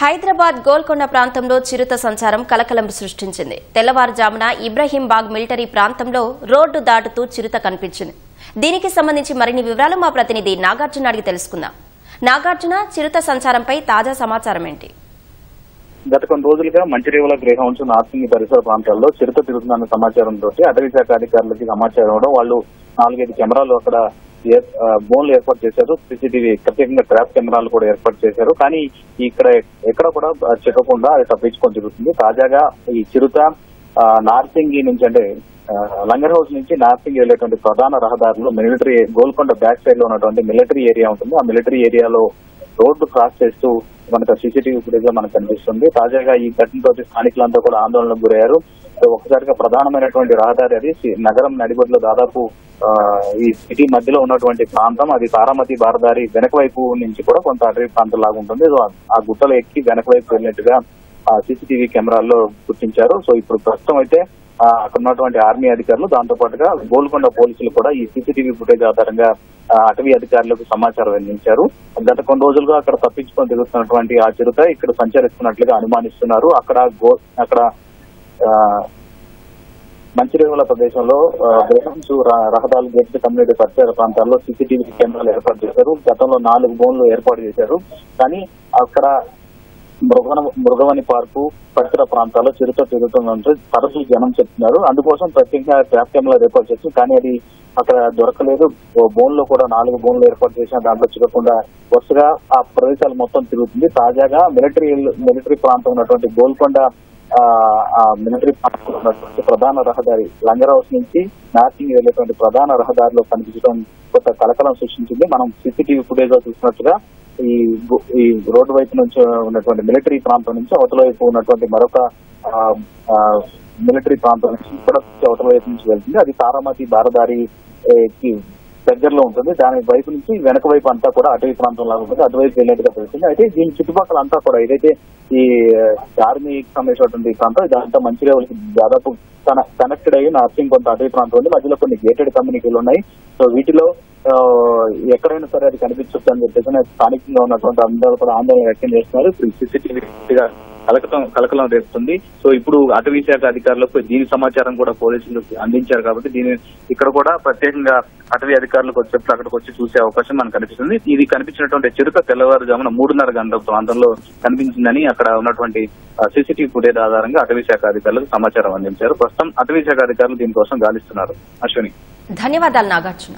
హైదరాబాద్ గోల్కొండ ప్రాంతంలో చిరుత సంచారం కలకలం సృష్టించింది. తెల్లవారుజామున ఇబ్రహీంబాగ్ మిలిటరీ ప్రాంతంలో రోడ్డు దాటుతూ చిరుత కనిపించింది. దీనికి సంబంధించి మరిన్ని వివరాలు మా ప్రతినిధి నాగార్జున అడిగి తెలుసుకుందాం. నాగార్జున, చిరుత సంచారంపై తాజా సమాచారం ఏంటి? గత కొన్ని రోజులుగా మంచిర్యాల గ్రేహౌండ్స్ హౌన్స్ నార్సింగి పరిసర ప్రాంతాల్లో చిరుత తిరుగుతున్న సమాచారంతో అటవీ శాఖ అధికారులకి సమాచారం ఇవ్వడం, వాళ్ళు 4-5 కెమెరాలు అక్కడ బోన్లు ఏర్పాటు చేశారు. సీసీటీవీ ప్రత్యేకంగా ట్రాప్ కెమెరాలు కూడా ఏర్పాటు చేశారు. కానీ ఇక్కడ ఎక్కడ కూడా చిక్కకుండా అది తప్పించుకొని తిరుగుతుంది. తాజాగా ఈ చిరుత నార్సింగి నుంచి అంటే లంగర్ హౌస్ నుంచి నార్సింగి వెళ్లేటువంటి ప్రధాన రహదారులు మిలిటరీ గోల్కొండ బ్యాక్ సైడ్ లో ఉన్నటువంటి మిలిటరీ ఏరియా ఉంటుంది. ఆ మిలిటరీ ఏరియాలో రోడ్డు క్రాస్ చేస్తూ మనకు సీసీటీవీ ఫుటేజ్ లో మనకు కనిపిస్తుంది. తాజాగా ఈ ఘటనతో స్థానికులంతా కూడా ఆందోళనకు గురయ్యారు. ఒకసారిగా ప్రధానమైనటువంటి రహదారి అది నగరం నడిబొడ్లో దాదాపు ఈ సిటీ మధ్యలో ఉన్నటువంటి ప్రాంతం. అది తారామతి బారదారి వెనక వైపు నుంచి కూడా కొంత అటవీ ప్రాంతం లాగా ఉంటుంది. ఆ గుట్టలు ఎక్కి వెనక వైపు వెళ్ళినట్టుగా సీసీటీవీ కెమెరాల్లో గుర్తించారు. సో ఇప్పుడు ప్రస్తుతం అయితే అక్కడ ఉన్నటువంటి ఆర్మీ అధికారులు, దాంతో పాటుగా గోల్కొండ పోలీసులు కూడా ఈ సీసీటీవీ ఫుటేజ్ ఆధారంగా అటవీ అధికారులకు సమాచారం అందించారు. గత కొన్ని రోజులుగా అక్కడ తప్పించుకొని తిరుగుతున్నటువంటి ఆ చిరుత ఇక్కడ సంచరిస్తున్నట్లుగా అనుమానిస్తున్నారు. అక్కడ మంచిర్యాల ప్రదేశంలో గ్రేహౌండ్స్ రహదారులు గేట్ కమ్యూనిటీ పరిసర ప్రాంతాల్లో సీసీటీవీ కెమెరాలు ఏర్పాటు చేశారు. గతంలో 4 బోన్లు ఏర్పాటు చేశారు. కానీ అక్కడ మృగవని పార్కు పరిసర ప్రాంతాల్లో చిరుత తిరుగుతుందంటూ తరచూ జనం చెప్తున్నారు. అందుకోసం ప్రత్యేకంగా ట్రాప్ కెమెరాలు ఏర్పాటు చేస్తుంది. కానీ అది అక్కడ దొరకలేదు. బోన్ లో కూడా 4 బోన్లు ఏర్పాటు చేసిన దాంట్లో చిక్కకుండా వరుసగా ఆ ప్రదేశాలు మొత్తం తిరుగుతుంది. తాజాగా మిలిటరీ ప్రాంతం ఉన్నటువంటి గోల్కొండ మిలిటరీ ప్రాంతంలో ఉన్నటువంటి ప్రధాన రహదారి లంగర్ హౌస్ నుంచి నార్సింగ్ వెళ్లేటువంటి ప్రధాన రహదారిలో కనిపించడం కొత్త కలకలం సృష్టించింది. మనం సీసీటీవీ ఫుటేజ్ లో చూసినట్టుగా ఈ రోడ్డు వైపు నుంచి ఉన్నటువంటి మిలిటరీ ప్రాంతం నుంచి అవతల వైపు ఉన్నటువంటి మరొక మిలిటరీ ప్రాంతం నుంచి కూడా అవతల వైపు నుంచి వెళ్తుంది. అది తారామతి బారదారికి దగ్గరలో ఉంటుంది. దాని వైపు నుంచి వెనక వైపు అంతా కూడా అటవీ ప్రాంతం లాగా ఉంటుంది. అటువైపు వెళ్ళేట్టుగా తెలుస్తుంది. అయితే దీని చుట్టుపక్కల అంతా కూడా ఏదైతే ఈ ఆర్మీకి సంబంధించినటువంటి ప్రాంతం ఇదంతా మంచిర్యాలకి దాదాపు కనెక్టెడ్ అయ్యి నార్సింగ్ కొంత అటవీ ప్రాంతం ఉంది. మధ్యలో కొన్ని గేటెడ్ కమ్యూనిటీలు ఉన్నాయి. సో వీటిలో ఎక్కడైనా సరే అది కనిపించవచ్చు అని చెప్పేసి స్థానికంగా ఉన్నటువంటి అందరూ కూడా ఆందోళన వ్యక్తం చేస్తున్నారు. ఇప్పుడు సీసీటీవీ కలకలం రేపుతుంది. సో ఇప్పుడు అటవీ శాఖ అధికారులకు దీని సమాచారం కూడా పోలీసులు అందించారు. కాబట్టి ఇక్కడ కూడా ప్రత్యేకంగా అటవీ అధికారులకు వచ్చేప్పుడు అక్కడికి వచ్చి చూసే అవకాశం మనకు కనిపిస్తుంది. ఇది కనిపించినటువంటి చిరుత తెల్లవారుజామున 3:30 గంటల ప్రాంతంలో కనిపించిందని అక్కడ ఉన్నటువంటి సీసీటీవీ ఫుటేజ్ ఆధారంగా అటవీ శాఖ అధికారులకు సమాచారం అందించారు. ప్రస్తుతం అటవీ శాఖ అధికారులు దీనికోసం గాలిస్తున్నారు. అశ్విని, ధన్యవాదాలు నాగార్జున.